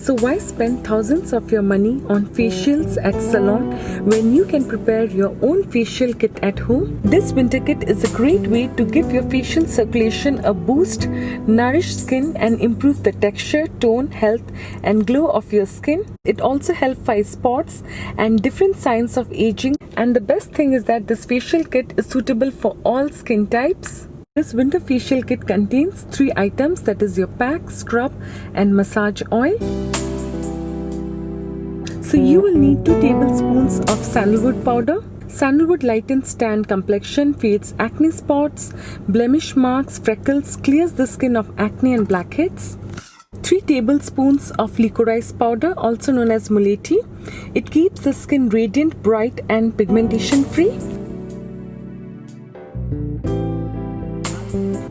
So why spend thousands of your money on facials at salon when you can prepare your own facial kit at home? This winter kit is a great way to give your facial circulation a boost, nourish skin and improve the texture, tone, health and glow of your skin. It also helps fight spots and different signs of aging, and the best thing is that this facial kit is suitable for all skin types. This winter facial kit contains 3 items, that is your pack, scrub and massage oil. So you will need 2 tablespoons of sandalwood powder. Sandalwood lightens tan complexion, fades acne spots, blemish marks, freckles, clears the skin of acne and blackheads. 3 tablespoons of licorice powder, also known as muletti. It keeps the skin radiant, bright and pigmentation free.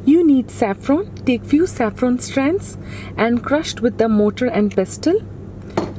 You need saffron. Take few saffron strands and crushed with a mortar and pestle.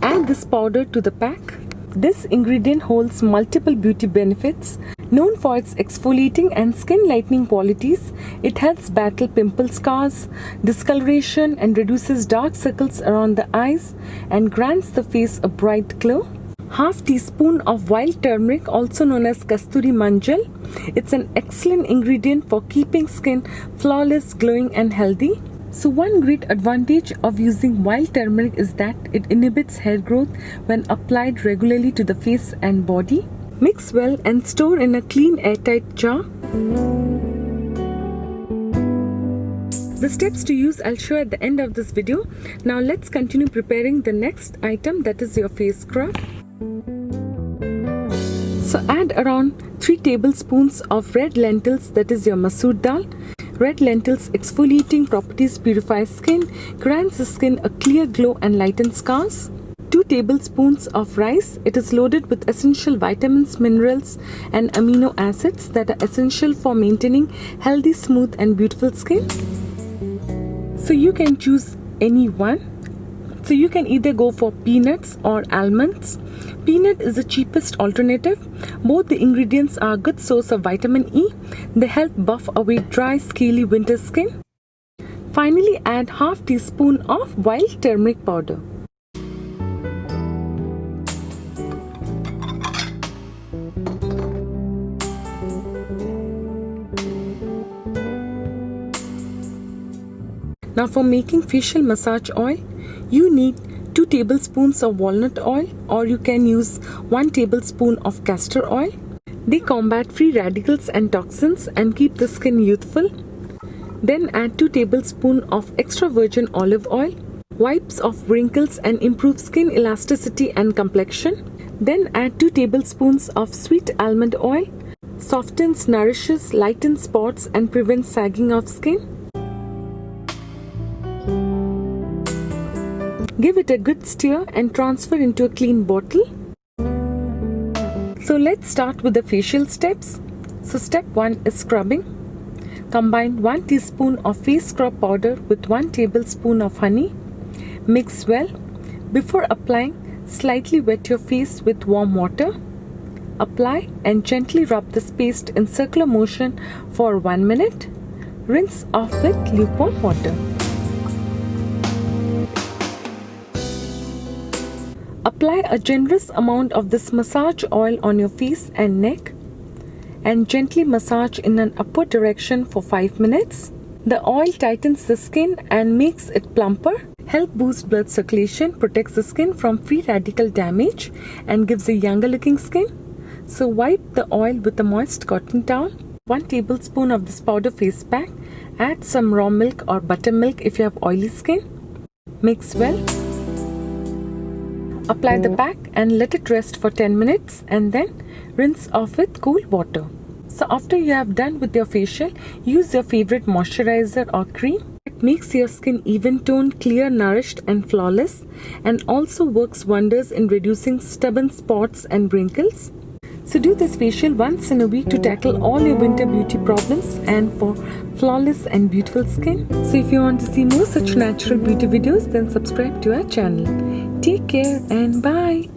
Add this powder to the pack. This ingredient holds multiple beauty benefits. Known for its exfoliating and skin lightening qualities, it helps battle pimple scars, discoloration and reduces dark circles around the eyes and grants the face a bright glow. Half teaspoon of wild turmeric, also known as kasturi manjal. It's an excellent ingredient for keeping skin flawless, glowing and healthy. So one great advantage of using wild turmeric is that it inhibits hair growth when applied regularly to the face and body. Mix well and store in a clean airtight jar. The steps to use I'll show at the end of this video. Now let's continue preparing the next item, that is your face scrub. So add around 3 tablespoons of red lentils, that is your masoor dal. Red lentils' exfoliating properties purify skin, grants the skin a clear glow and lighten scars. 2 tablespoons of rice. It is loaded with essential vitamins, minerals and amino acids that are essential for maintaining healthy, smooth and beautiful skin. So you can choose any one. So you can either go for peanuts or almonds. Peanut is the cheapest alternative. Both the ingredients are a good source of vitamin E. They help buff away dry, scaly winter skin. Finally, add half teaspoon of wild turmeric powder. Now for making facial massage oil, you need 2 tablespoons of walnut oil, or you can use 1 tablespoon of castor oil. They combat free radicals and toxins and keep the skin youthful. Then add 2 tablespoons of extra virgin olive oil. Wipes off wrinkles and improve skin elasticity and complexion. Then add 2 tablespoons of sweet almond oil. Softens, nourishes, lightens spots and prevents sagging of skin. Give it a good stir and transfer into a clean bottle. So let's start with the facial steps. So step 1 is scrubbing. Combine 1 teaspoon of face scrub powder with 1 tablespoon of honey. Mix well. Before applying, slightly wet your face with warm water. Apply and gently rub this paste in circular motion for 1 minute. Rinse off with lukewarm water. Apply a generous amount of this massage oil on your face and neck and gently massage in an upward direction for 5 minutes. The oil tightens the skin and makes it plumper, helps boost blood circulation, protects the skin from free radical damage and gives a younger looking skin. So wipe the oil with a moist cotton towel. 1 tablespoon of this powder face pack. Add some raw milk or buttermilk if you have oily skin. Mix well. Apply the pack and let it rest for 10 minutes and then rinse off with cool water. So after you have done with your facial, use your favorite moisturizer or cream. It makes your skin even toned, clear, nourished and flawless, and also works wonders in reducing stubborn spots and wrinkles. So do this facial once in a week to tackle all your winter beauty problems and for flawless and beautiful skin. So if you want to see more such natural beauty videos, then subscribe to our channel. Take care and bye.